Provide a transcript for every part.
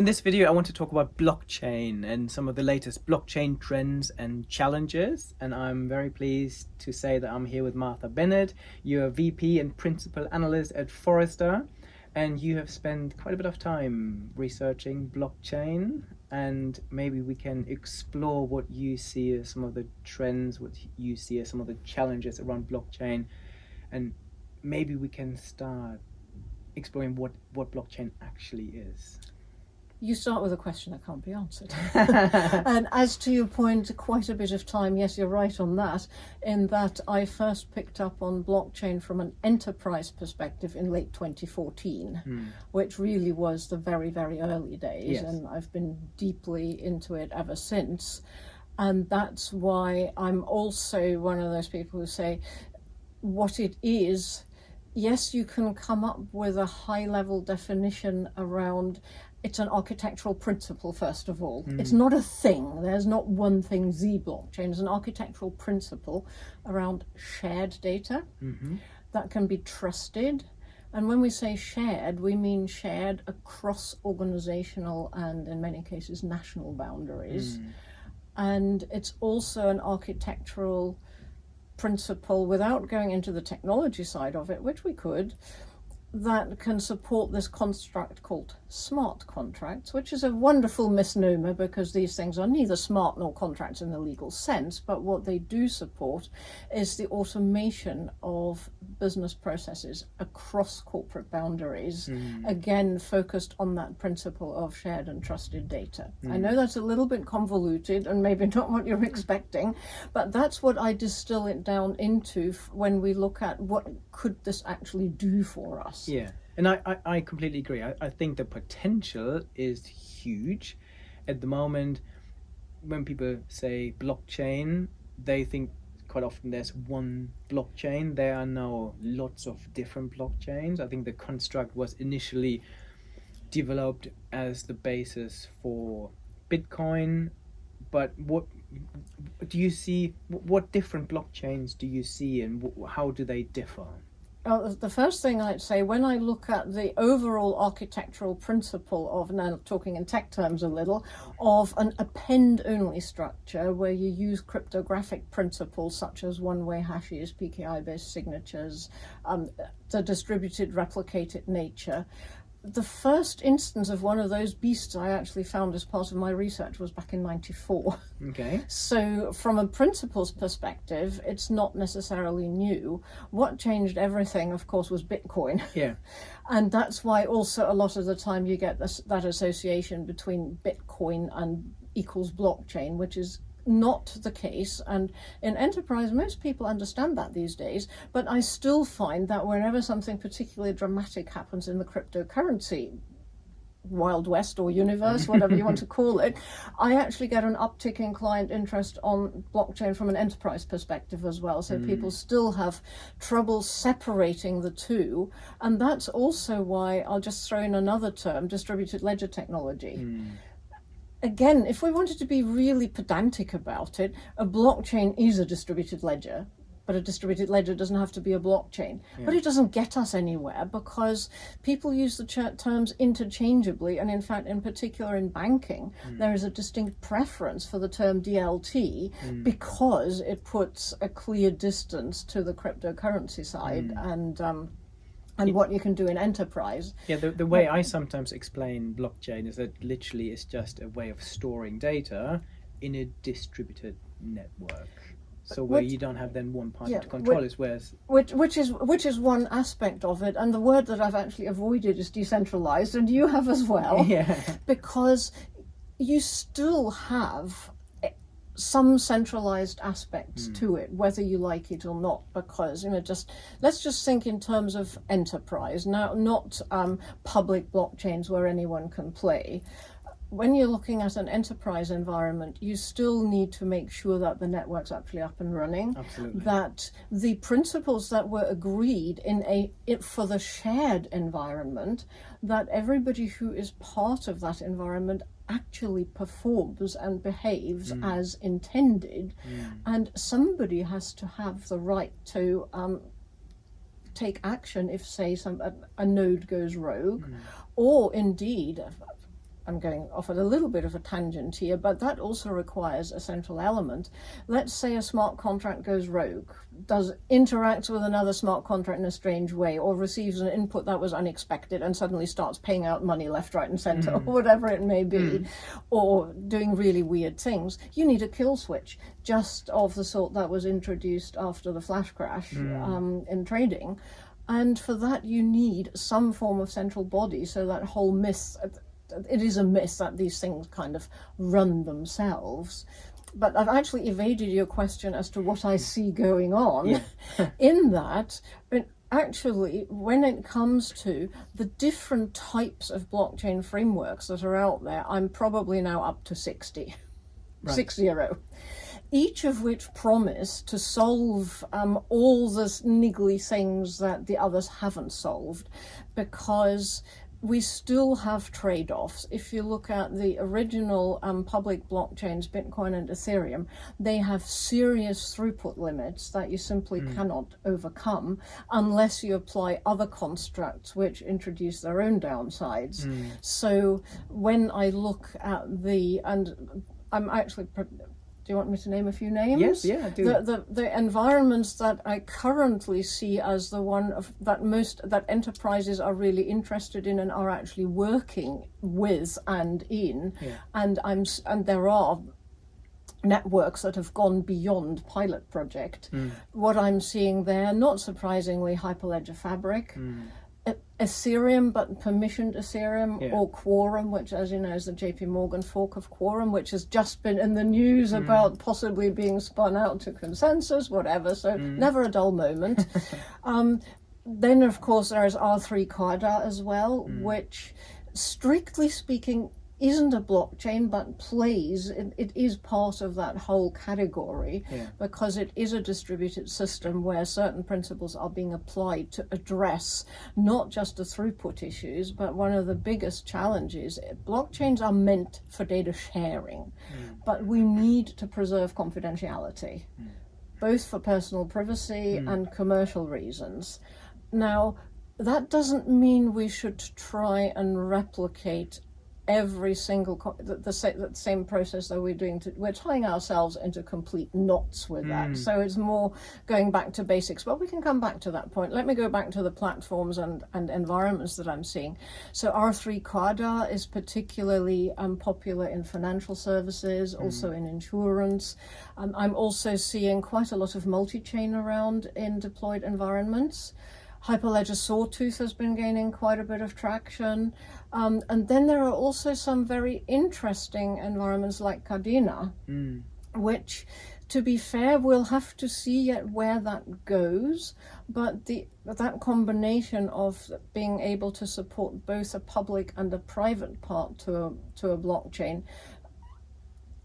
In this video, I want to talk about blockchain and some of the latest blockchain trends and challenges. And I'm very pleased to say that I'm here with Martha Bennett. You're a VP and Principal Analyst at Forrester, and you have spent quite a bit of time researching blockchain. And maybe we can explore what you see as some of the trends, what you see as some of the challenges around blockchain. And maybe we can start exploring what blockchain actually is. You start with a question that can't be answered. And as to your point, quite a bit of time, yes, you're right on that, in that I first picked up on blockchain from an enterprise perspective in late 2014, which really was the very, very early days. Yes. And I've been deeply into it ever since. And that's why I'm also one of those people who say what it is. Yes, you can come up with a high-level definition around it's an architectural principle, first of all. It's not a thing. There's not one thing, the blockchain. It's an architectural principle around shared data that can be trusted. And when we say shared, we mean shared across organizational and, in many cases, national boundaries. And it's also an architectural principle, without going into the technology side of it, which we could, that can support this construct called smart contracts, which is a wonderful misnomer because these things are neither smart nor contracts in the legal sense, but what they do support is the automation of business processes across corporate boundaries, again focused on that principle of shared and trusted data. I know that's a little bit convoluted and maybe not what you're expecting, but that's what I distill it down into when we look at what could this actually do for us. Yeah, and I completely agree. I think the potential is huge. At the moment, when people say blockchain, they think quite often there's one blockchain. There are now lots of different blockchains. I think the construct was initially developed as the basis for Bitcoin. But what do you see? What different blockchains do you see, and how do they differ? The first thing I'd say, when I look at the overall architectural principle of, now talking in tech terms a little, of an append-only structure where you use cryptographic principles such as one-way hashes, PKI-based signatures, the distributed replicated nature. The first instance of one of those beasts I actually found as part of my research was back in '94. Okay. So from a principles perspective, it's not necessarily new. What changed everything, of course, was Bitcoin. Yeah. And that's why also a lot of the time you get that association between Bitcoin and equals blockchain, which is not the case. And in enterprise, most people understand that these days, but I still find that whenever something particularly dramatic happens in the cryptocurrency Wild West or universe, whatever you want to call it, I actually get an uptick in client interest on blockchain from an enterprise perspective as well. So people still have trouble separating the two. And that's also why I'll just throw in another term, distributed ledger technology. Again, if we wanted to be really pedantic about it, a blockchain is a distributed ledger, but a distributed ledger doesn't have to be a blockchain. Yeah. But it doesn't get us anywhere because people use the terms interchangeably, and in fact, in particular in banking, there is a distinct preference for the term DLT because it puts a clear distance to the cryptocurrency side and what you can do in enterprise. Yeah, the way I sometimes explain blockchain is that literally it's just a way of storing data in a distributed network. So where you don't have then one party to control it, whereas which is one aspect of it, and the word that I've actually avoided is decentralized, and you have as well. Yeah. Because you still have some centralized aspects to it, whether you like it or not, because let's just think in terms of enterprise now, not public blockchains where anyone can play. When you're looking at an enterprise environment, you still need to make sure that the network's actually up and running. Absolutely. That the principles that were agreed for the shared environment, that everybody who is part of that environment actually performs and behaves as intended, and somebody has to have the right to take action if, say, a node goes rogue, or indeed I'm going off at a little bit of a tangent here, but that also requires a central element. Let's say a smart contract goes rogue, interacts with another smart contract in a strange way, or receives an input that was unexpected and suddenly starts paying out money left, right, and center, or whatever it may be, or doing really weird things. You need a kill switch, just of the sort that was introduced after the flash crash in trading. And for that, you need some form of central body, so that whole myth, it is a myth that these things kind of run themselves. But I've actually evaded your question as to what I see going on in that. Actually, when it comes to the different types of blockchain frameworks that are out there, I'm probably now up to 60. Right. 60. Each of which promise to solve all the niggly things that the others haven't solved, because we still have trade-offs. If you look at the original public blockchains, Bitcoin and Ethereum, they have serious throughput limits that you simply cannot overcome unless you apply other constructs which introduce their own downsides. So when I look at and I'm actually... Do you want me to name a few names? Yes, yeah, I do. The environments that I currently see as the one of that enterprises are really interested in and are actually working with and in, and there are networks that have gone beyond pilot project. What I'm seeing there, not surprisingly, Hyperledger Fabric. Ethereum, but permissioned Ethereum, or Quorum, which, as you know, is the JP Morgan fork of Quorum, which has just been in the news about possibly being spun out to consensus, whatever, so never a dull moment. Then, of course, there is R3 Carda as well, which, strictly speaking, isn't a blockchain, but it is part of that whole category, because it is a distributed system where certain principles are being applied to address not just the throughput issues, but one of the biggest challenges. Blockchains are meant for data sharing, but we need to preserve confidentiality, both for personal privacy and commercial reasons. Now, that doesn't mean we should try and replicate every single the same process that we're doing. We're tying ourselves into complete knots with that. So it's more going back to basics, but we can come back to that point. Let me go back to the platforms and environments that I'm seeing. So R3 Carda is particularly popular in financial services, also in insurance. I'm also seeing quite a lot of multi-chain around in deployed environments. Hyperledger Sawtooth has been gaining quite a bit of traction. And then there are also some very interesting environments like Cardena, which, to be fair, we'll have to see yet where that goes. But that combination of being able to support both a public and a private part to a blockchain,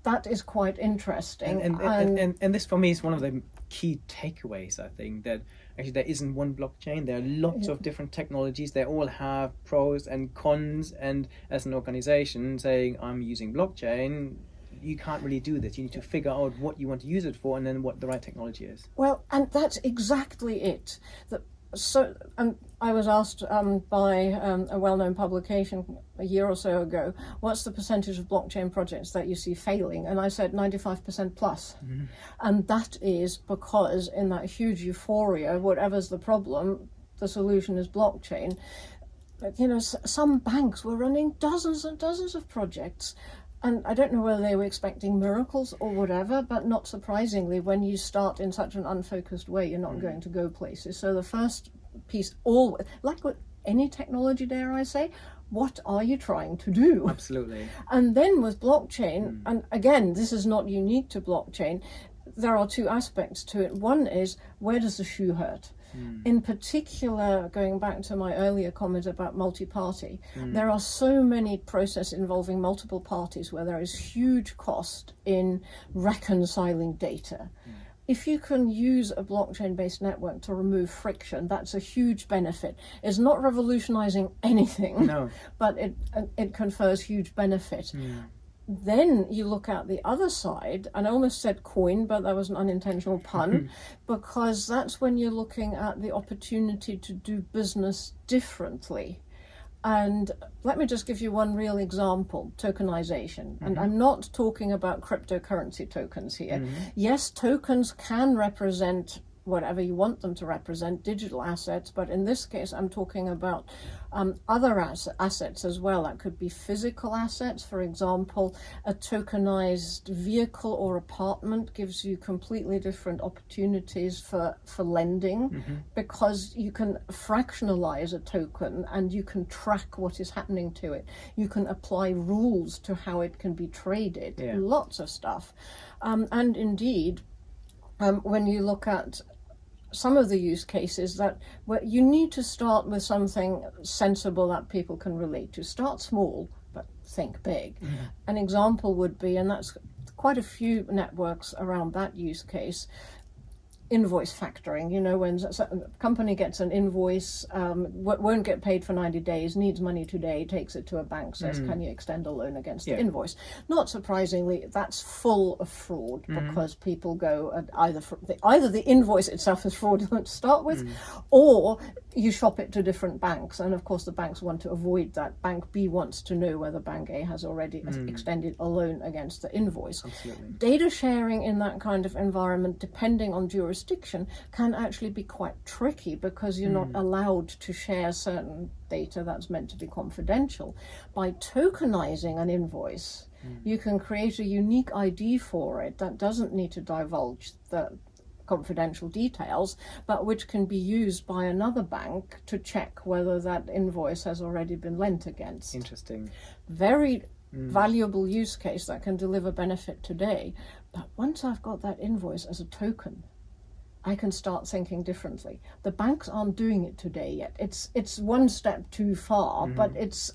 that is quite interesting. And this, for me, is one of the key takeaways, I think, that actually there isn't one blockchain. There are lots of different technologies. They all have pros and cons. And as an organization saying, I'm using blockchain, you can't really do this. You need to figure out what you want to use it for and then what the right technology is. Well, and that's exactly it. I was asked by a well-known publication a year or so ago, what's the percentage of blockchain projects that you see failing? And I said 95% plus. And that is because in that huge euphoria, whatever's the problem, the solution is blockchain. But, some banks were running dozens and dozens of projects. And I don't know whether they were expecting miracles or whatever, but not surprisingly, when you start in such an unfocused way, you're not going to go places. So the first piece, like with any technology, dare I say, what are you trying to do? Absolutely. And then with blockchain, and again, this is not unique to blockchain, there are two aspects to it. One is, where does the shoe hurt? In particular, going back to my earlier comment about multi-party, there are so many processes involving multiple parties where there is huge cost in reconciling data. If you can use a blockchain-based network to remove friction, that's a huge benefit. It's not revolutionizing anything, but it confers huge benefit. Then you look at the other side, and I almost said coin, but that was an unintentional pun, because that's when you're looking at the opportunity to do business differently. And let me just give you one real example, tokenization. And I'm not talking about cryptocurrency tokens here. Yes, tokens can represent whatever you want them to represent, digital assets, but in this case I'm talking about other assets as well. That could be physical assets. For example, a tokenized vehicle or apartment gives you completely different opportunities for lending, because you can fractionalize a token and you can track what is happening to it. You can apply rules to how it can be traded, lots of stuff. And indeed, when you look at some of the use cases, that where you need to start with something sensible that people can relate to. Start small, but think big. An example would be, and that's quite a few networks around that use case, invoice factoring. You know, when a company gets an invoice, won't get paid for 90 days, needs money today, takes it to a bank, says, can you extend a loan against the invoice? Not surprisingly, that's full of fraud, because people go at either the invoice itself is fraudulent to start with, or you shop it to different banks, and of course the banks want to avoid that. Bank B wants to know whether Bank A has already extended a loan against the invoice. Absolutely. Data sharing in that kind of environment, depending on jurisdiction, can actually be quite tricky, because you're not allowed to share certain data that's meant to be confidential. By tokenizing an invoice, you can create a unique ID for it that doesn't need to divulge the confidential details, but which can be used by another bank to check whether that invoice has already been lent against. Interesting. Very valuable use case that can deliver benefit today. But once I've got that invoice as a token, I can start thinking differently. The banks aren't doing it today yet. It's one step too far, but it's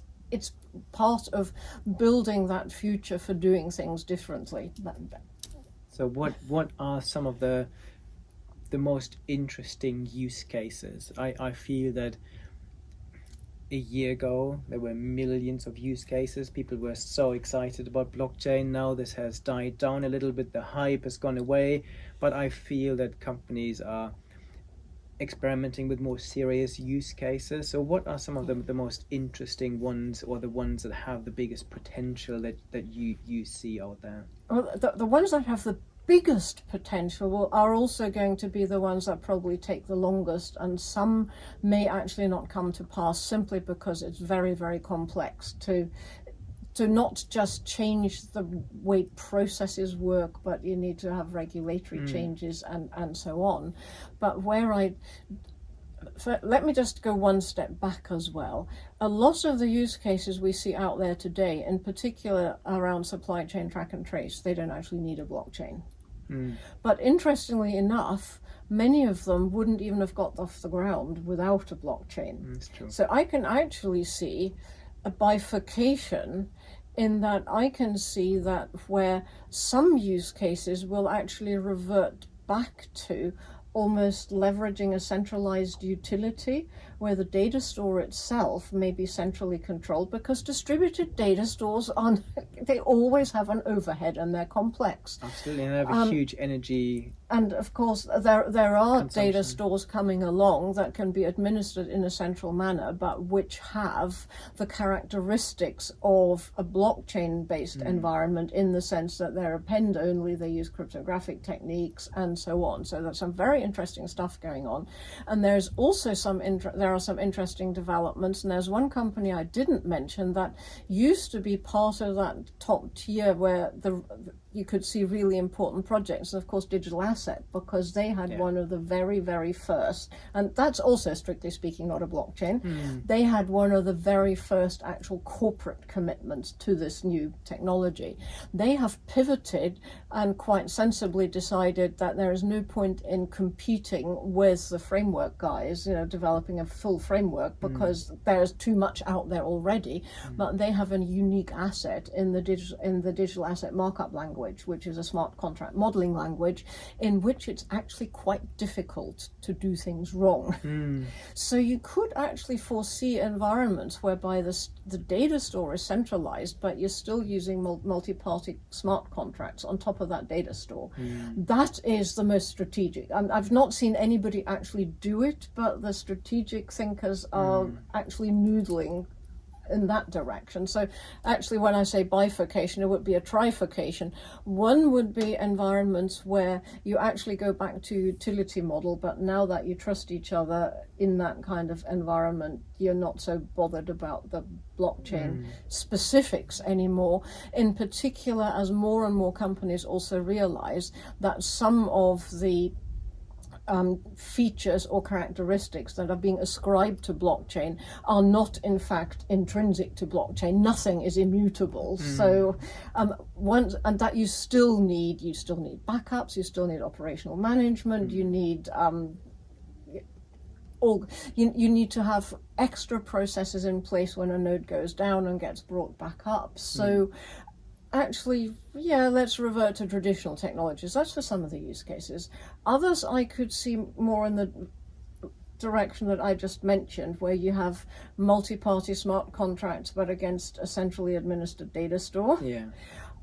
part of building that future for doing things differently. So what are some of the most interesting use cases? I feel that a year ago there were millions of use cases. People were so excited about blockchain. Now this has died down a little bit. The hype has gone away, but I feel that companies are experimenting with more serious use cases. So what are some of the most interesting ones, or the ones that have the biggest potential that you see out there? Well, the ones that have the biggest potential are also going to be the ones that probably take the longest, and some may actually not come to pass simply because it's very, very complex to not just change the way processes work, but you need to have regulatory changes and so on. But let me just go one step back as well. A lot of the use cases we see out there today, in particular around supply chain track and trace, they don't actually need a blockchain. But interestingly enough, many of them wouldn't even have got off the ground without a blockchain. That's true. So I can actually see a bifurcation, in that I can see that where some use cases will actually revert back to almost leveraging a centralized utility, where the data store itself may be centrally controlled, because distributed data stores they always have an overhead and they're complex. Absolutely, and they have a huge energy. And of course, there are data stores coming along that can be administered in a central manner, but which have the characteristics of a blockchain-based environment, in the sense that they're append only, they use cryptographic techniques, and so on. So there's some very interesting stuff going on. And there's also there are some interesting developments. And there's one company I didn't mention that used to be part of that top tier where you could see really important projects, and of course Digital Asset, because they had one of the very, very first, and that's also strictly speaking not a blockchain, they had one of the very first actual corporate commitments to this new technology. They have pivoted and quite sensibly decided that there is no point in competing with the framework guys, developing a full framework, because there's too much out there already. But they have a unique asset in the digital asset markup language, which is a smart contract modeling language, in which it's actually quite difficult to do things wrong. So you could actually foresee environments whereby the data store is centralized, but you're still using multi-party smart contracts on top of that data store. That is the most strategic. I've not seen anybody actually do it, but the strategic thinkers are actually noodling in that direction. So actually, when I say bifurcation, it would be a trifurcation. One would be environments where you actually go back to utility model, but now that you trust each other in that kind of environment, you're not so bothered about the blockchain specifics anymore. In particular, as more and more companies also realize that some of the features or characteristics that are being ascribed to blockchain are not in fact intrinsic to blockchain. Nothing is immutable. So and that you still need backups, you still need operational management, you need you need to have extra processes in place when a node goes down and gets brought back up. So actually, yeah, let's revert to traditional technologies. That's for some of the use cases. Others I could see more in the direction that I just mentioned, where you have multi-party smart contracts but against a centrally administered data store. Yeah.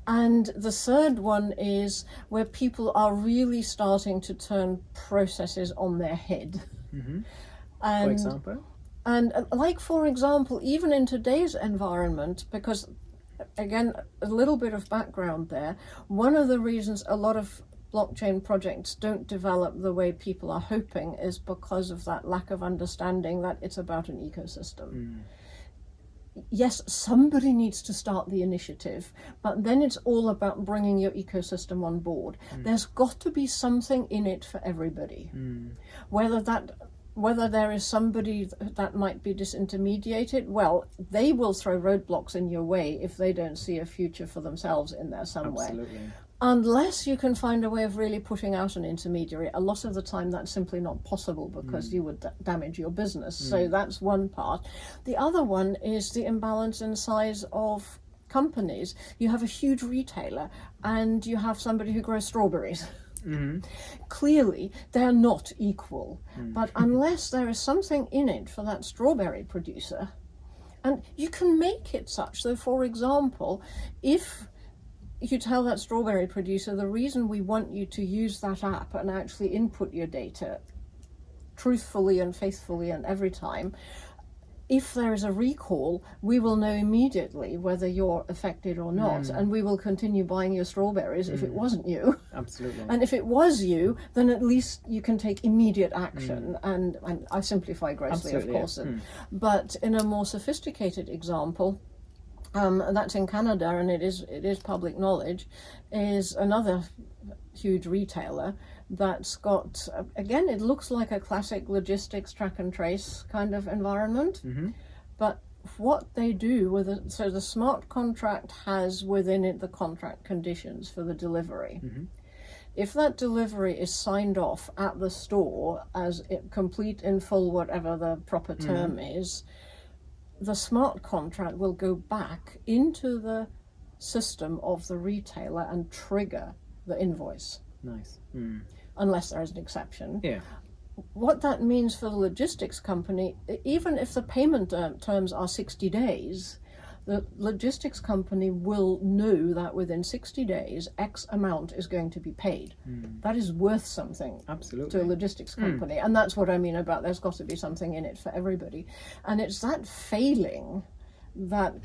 And the third one is where people are really starting to turn processes on their head. For example? And like, for example, even in today's environment, because again, a little bit of background there. One of the reasons a lot of blockchain projects don't develop the way people are hoping is because of that lack of understanding that it's about an ecosystem. Yes, somebody needs to start the initiative, but then it's all about bringing your ecosystem on board. There's got to be something in it for everybody. Whether there is somebody that might be disintermediated, well, they will throw roadblocks in your way if they don't see a future for themselves in there some way. Unless you can find a way of really putting out an intermediary. A lot of the time that's simply not possible because you would damage your business. So that's one part. The other one is the imbalance in size of companies. You have a huge retailer and you have somebody who grows strawberries. Clearly, they're not equal. But unless there is something in it for that strawberry producer, and you can make it such. So, for example, if you tell that strawberry producer, the reason we want you to use that app and actually input your data truthfully and faithfully and every time, if there is a recall, we will know immediately whether you're affected or not, and we will continue buying your strawberries if it wasn't you. Absolutely. And if it was you, then at least you can take immediate action. And I simplify grossly, of course. But in a more sophisticated example, that's in Canada, and it is public knowledge, is another huge retailer that's got, again, it looks like a classic logistics track and trace kind of environment. But what they do with it, so the smart contract has within it the contract conditions for the delivery. If that delivery is signed off at the store as complete in full, whatever the proper term is, the smart contract will go back into the system of the retailer and trigger the invoice. Nice. Unless there is an exception. Yeah. What that means for the logistics company, even if the payment terms are 60 days, the logistics company will know that within 60 days, X amount is going to be paid. That is worth something to a logistics company. And that's what I mean about there's got to be something in it for everybody. And it's that failing that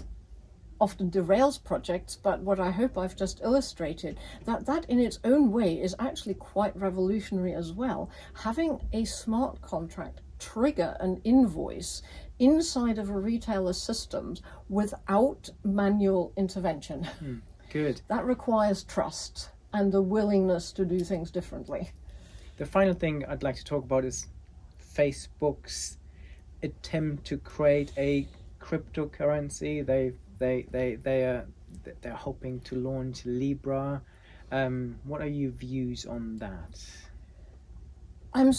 often derails projects, but what I hope I've just illustrated, that in its own way is actually quite revolutionary as well. Having a smart contract trigger an invoice inside of a retailer's systems without manual intervention. Good. That requires trust and the willingness to do things differently. The final thing I'd like to talk about is Facebook's attempt to create a cryptocurrency. They're hoping to launch Libra. What are your views on that? I'm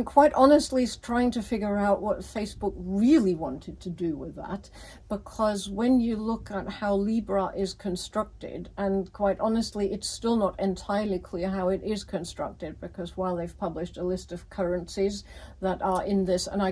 quite honestly trying to figure out what Facebook really wanted to do with that, because when you look at how Libra is constructed, and quite honestly, it's still not entirely clear how it is constructed, because while they've published a list of currencies that are in this, and I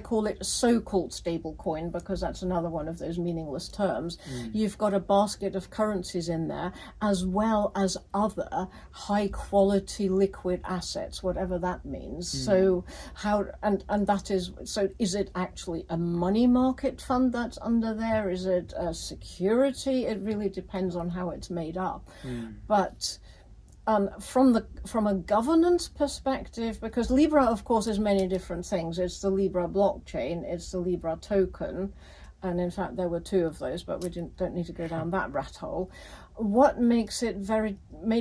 call it so-called stablecoin because that's another one of those meaningless terms, you've got a basket of currencies in there, as well as other high-quality liquid assets. assets, whatever that means. So how, and that is, so is it actually a money market fund that's under there? Is it a security? It really depends on how it's made up. But from a governance perspective, because Libra, of course, is many different things. It's the Libra blockchain, it's the Libra token, and in fact there were two of those, but we don't need to go down that rat hole. What made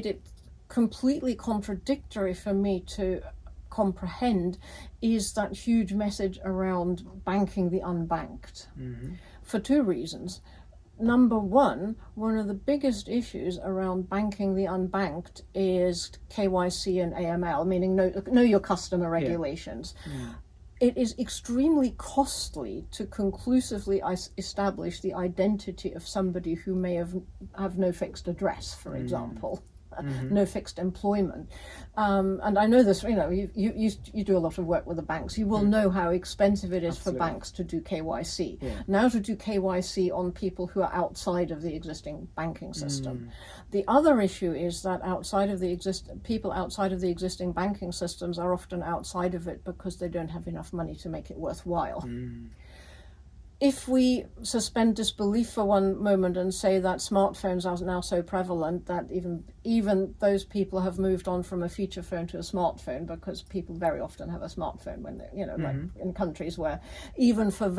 it completely contradictory for me to comprehend is that huge message around banking the unbanked, for two reasons. Number one of the biggest issues around banking the unbanked is KYC and AML, meaning know your customer regulations. It is extremely costly to conclusively establish the identity of somebody who may have no fixed address, for example. No fixed employment, and I know this. You know, you do a lot of work with the banks. You will know how expensive it is for banks to do KYC. Now to do KYC on people who are outside of the existing banking system. The other issue is that people outside of the existing banking systems are often outside of it because they don't have enough money to make it worthwhile. If we suspend disbelief for one moment and say that smartphones are now so prevalent that even those people have moved on from a feature phone to a smartphone, because people very often have a smartphone when they, like in countries where even for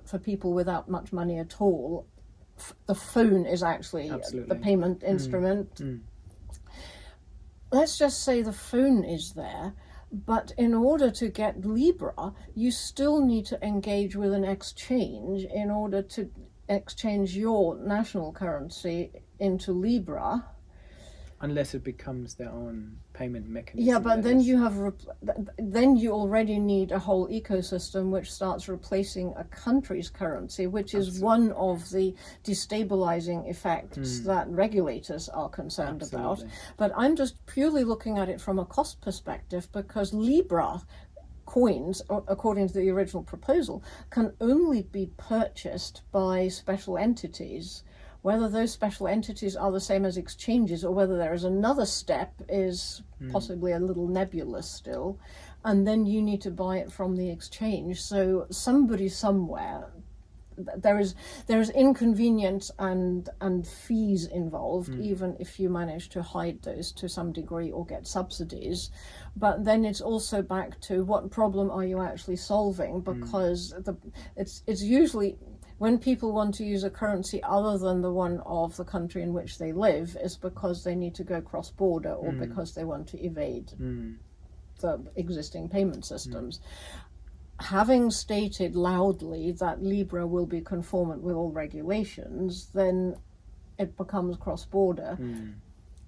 for people without much money at all, the phone is actually the payment instrument. Let's just say the phone is there. But in order to get Libra, you still need to engage with an exchange in order to exchange your national currency into Libra. Unless it becomes their own payment mechanism. Yeah, but then you already need a whole ecosystem which starts replacing a country's currency, which is one of the destabilizing effects that regulators are concerned about. But I'm just purely looking at it from a cost perspective, because Libra coins, according to the original proposal, can only be purchased by special entities. Whether those special entities are the same as exchanges or whether there is another step is possibly a little nebulous still. And then you need to buy it from the exchange. So somebody somewhere, there is inconvenience and fees involved, even if you manage to hide those to some degree or get subsidies. But then it's also back to what problem are you actually solving, because it's usually, when people want to use a currency other than the one of the country in which they live, is because they need to go cross-border or because they want to evade the existing payment systems. Having stated loudly that Libra will be conformant with all regulations, then it becomes cross-border.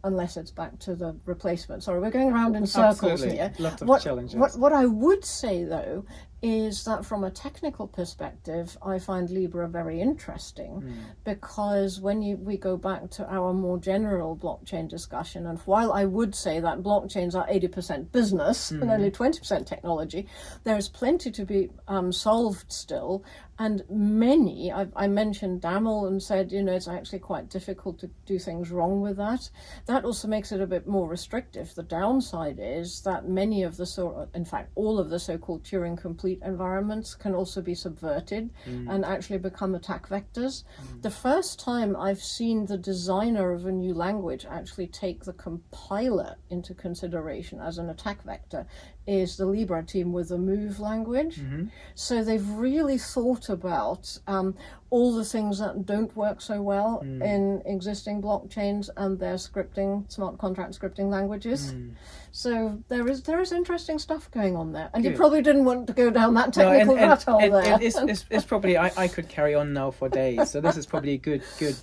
Unless it's back to the replacement. Sorry, we're going around in circles here. Lots of challenges. What I would say, though, is that from a technical perspective, I find Libra very interesting, because when we go back to our more general blockchain discussion, and while I would say that blockchains are 80% business and only 20% technology, there is plenty to be solved still. And many, I mentioned DAML and said, it's actually quite difficult to do things wrong with that. That also makes it a bit more restrictive. The downside is that many of in fact, all of the so-called Turing complete environments can also be subverted and actually become attack vectors. The first time I've seen the designer of a new language actually take the compiler into consideration as an attack vector is the Libra team with the Move language. So they've really thought about all the things that don't work so well in existing blockchains and their smart contract scripting languages. So there is interesting stuff going on there. And you probably didn't want to go down that technical rat hole there. It's probably, I could carry on now for days. So this is probably a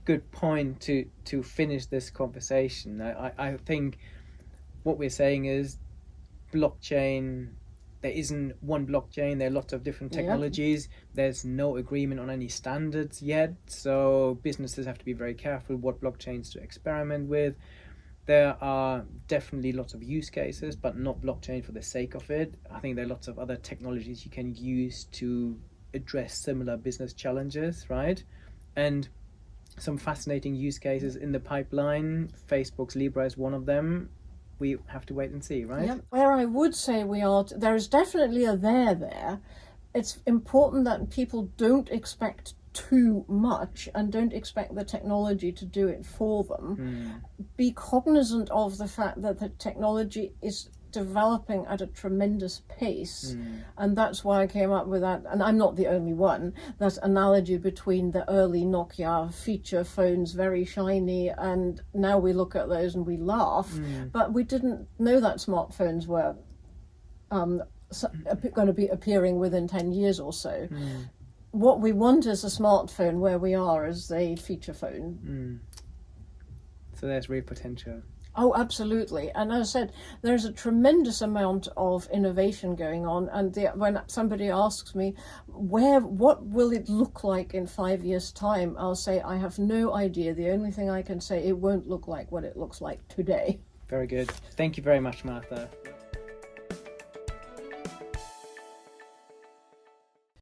good point to finish this conversation. I think what we're saying is blockchain, there isn't one blockchain, there are lots of different technologies. There's no agreement on any standards yet, so businesses have to be very careful what blockchains to experiment with. There are definitely lots of use cases, but not blockchain for the sake of it. I think there are lots of other technologies you can use to address similar business challenges, right? And some fascinating use cases in the pipeline. Facebook's Libra is one of them. we have to wait and see, right? Yeah. Where I would say we are, there is definitely a there. It's important that people don't expect too much and don't expect the technology to do it for them. Be cognizant of the fact that the technology is developing at a tremendous pace, and that's why I came up with that, and I'm not the only one, that analogy between the early Nokia feature phones, very shiny, and now we look at those and we laugh, but we didn't know that smartphones were going to be appearing within 10 years or so. What we want is a smartphone where we are as a feature phone. So there's real potential. Oh, absolutely. And as I said, there's a tremendous amount of innovation going on. And when somebody asks me, what will it look like in 5 years' time? I'll say, I have no idea. The only thing I can say, it won't look like what it looks like today. Very good. Thank you very much, Martha.